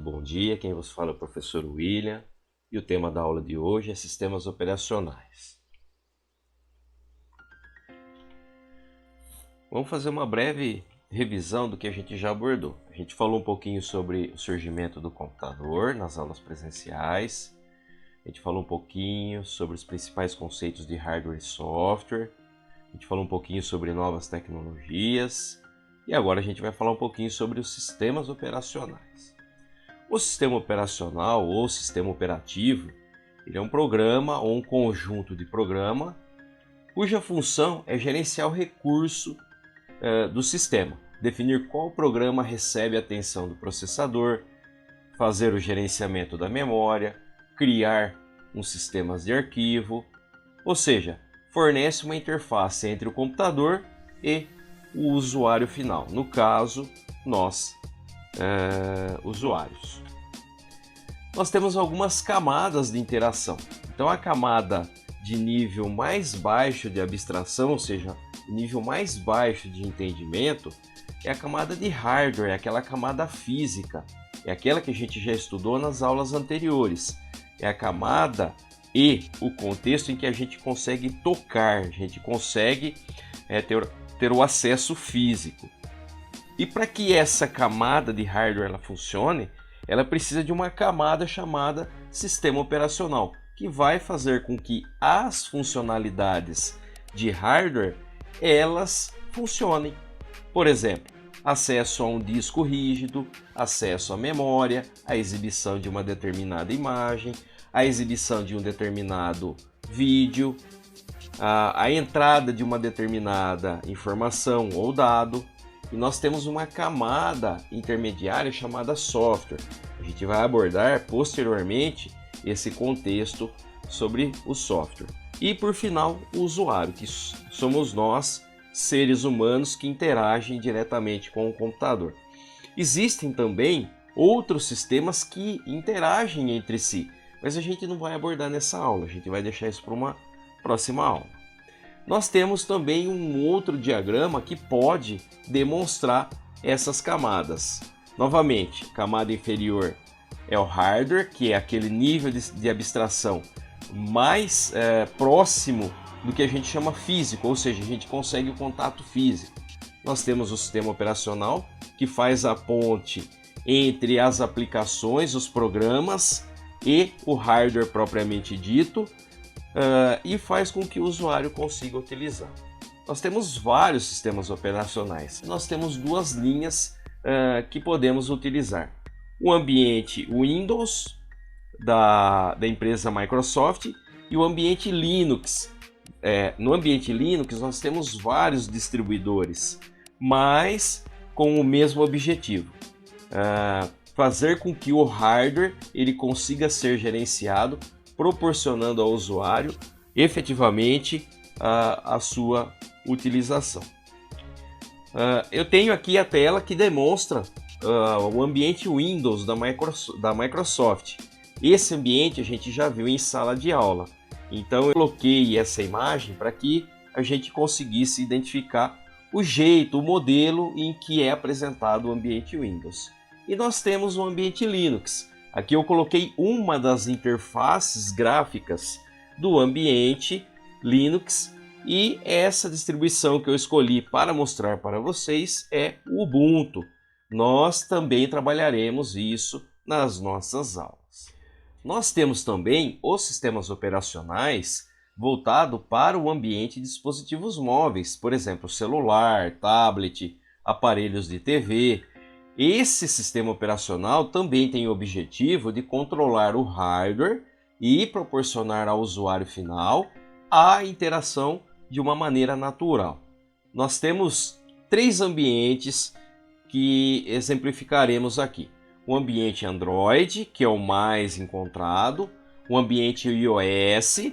bom dia. Quem vos fala é o professor William e o tema da aula de hoje é sistemas operacionais. Vamos fazer uma breve revisão do que a gente já abordou. A gente falou um pouquinho sobre o surgimento do computador nas aulas presenciais. A gente falou um pouquinho sobre os principais conceitos de hardware e software. A gente falou um pouquinho sobre novas tecnologias. E agora a gente vai falar um pouquinho sobre os sistemas operacionais. O sistema operacional ou sistema operativo, ele é um programa ou um conjunto de programa cuja função é gerenciar o recurso do sistema, definir qual programa recebe a atenção do processador, fazer o gerenciamento da memória, criar uns sistemas de arquivo, ou seja, fornece uma interface entre o computador e o usuário final, no caso, nós, usuários. Nós temos algumas camadas de interação. Então a camada de nível mais baixo de abstração, ou seja, nível mais baixo de entendimento, é a camada de hardware, é aquela camada física, é aquela que a gente já estudou nas aulas anteriores. É a camada e o contexto em que a gente consegue tocar, a gente consegue ter o acesso físico. E para que essa camada de hardware ela funcione, ela precisa de uma camada chamada sistema operacional, que vai fazer com que as funcionalidades de hardware elas funcionem. Por exemplo, acesso a um disco rígido, acesso à memória, a exibição de uma determinada imagem, a exibição de um determinado vídeo, a entrada de uma determinada informação ou dado. E nós temos uma camada intermediária chamada software. A gente vai abordar posteriormente esse contexto sobre o software. E por final, o usuário, que somos nós, seres humanos que interagem diretamente com o computador. Existem também outros sistemas que interagem entre si, mas a gente não vai abordar nessa aula, a gente vai deixar isso para uma próxima aula. Nós temos também um outro diagrama que pode demonstrar essas camadas. Novamente, camada inferior é o hardware, que é aquele nível de abstração mais próximo do que a gente chama físico, ou seja, a gente consegue o contato físico. Nós temos o sistema operacional, que faz a ponte entre as aplicações, os programas e o hardware propriamente dito, e faz com que o usuário consiga utilizar. Nós temos vários sistemas operacionais. Nós temos duas linhas que podemos utilizar. O ambiente Windows da empresa Microsoft e o ambiente Linux. No ambiente Linux nós temos vários distribuidores, mas com o mesmo objetivo. Fazer com que o hardware ele consiga ser gerenciado, proporcionando ao usuário efetivamente a sua utilização. Eu tenho aqui a tela que demonstra o ambiente Windows da Microsoft. Esse ambiente a gente já viu em sala de aula, então eu coloquei essa imagem para que a gente conseguisse identificar o jeito, o modelo em que é apresentado o ambiente Windows. E nós temos o ambiente Linux. Aqui eu coloquei uma das interfaces gráficas do ambiente Linux e essa distribuição que eu escolhi para mostrar para vocês é o Ubuntu. Nós também trabalharemos isso nas nossas aulas. Nós temos também os sistemas operacionais voltado para o ambiente de dispositivos móveis, por exemplo, celular, tablet, aparelhos de TV. Esse sistema operacional também tem o objetivo de controlar o hardware e proporcionar ao usuário final a interação de uma maneira natural. Nós temos três ambientes que exemplificaremos aqui. O ambiente Android, que é o mais encontrado, o ambiente iOS,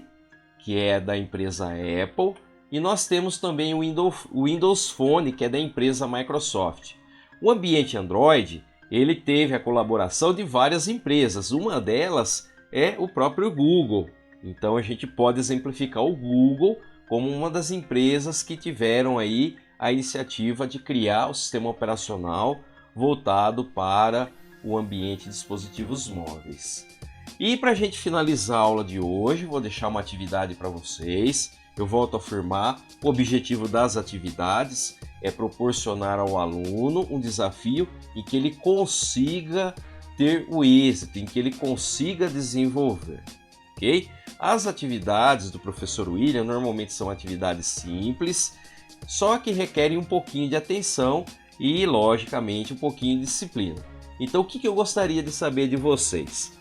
que é da empresa Apple, e nós temos também o Windows Phone, que é da empresa Microsoft. O ambiente Android, ele teve a colaboração de várias empresas, uma delas é o próprio Google. Então a gente pode exemplificar o Google como uma das empresas que tiveram aí a iniciativa de criar o sistema operacional voltado para o ambiente de dispositivos móveis. E para a gente finalizar a aula de hoje, vou deixar uma atividade para vocês. Eu volto a afirmar, o objetivo das atividades é proporcionar ao aluno um desafio em que ele consiga ter o êxito, em que ele consiga desenvolver, ok? As atividades do professor William normalmente são atividades simples, só que requerem um pouquinho de atenção e, logicamente, um pouquinho de disciplina. Então, o que eu gostaria de saber de vocês?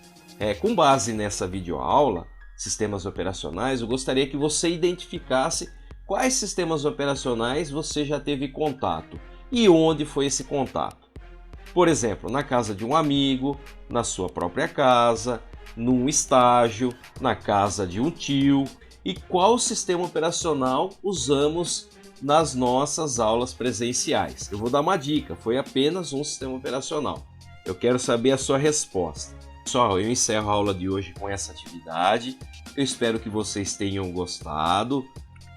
Com base nessa videoaula, sistemas operacionais, eu gostaria que você identificasse quais sistemas operacionais você já teve contato e onde foi esse contato. Por exemplo, na casa de um amigo, na sua própria casa, num estágio, na casa de um tio. E qual sistema operacional usamos nas nossas aulas presenciais? Eu vou dar uma dica, foi apenas um sistema operacional. Eu quero saber a sua resposta. Pessoal, eu encerro a aula de hoje com essa atividade. Eu espero que vocês tenham gostado.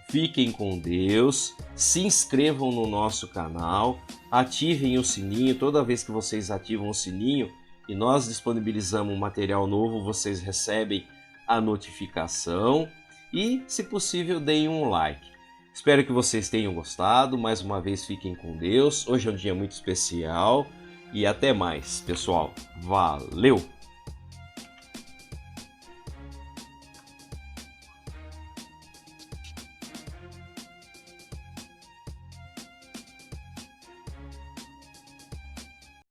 Fiquem com Deus, se inscrevam no nosso canal, ativem o sininho. Toda vez que vocês ativam o sininho e nós disponibilizamos um material novo, vocês recebem a notificação e, se possível, deem um like. Espero que vocês tenham gostado. Mais uma vez, fiquem com Deus. Hoje é um dia muito especial e até mais, pessoal. Valeu!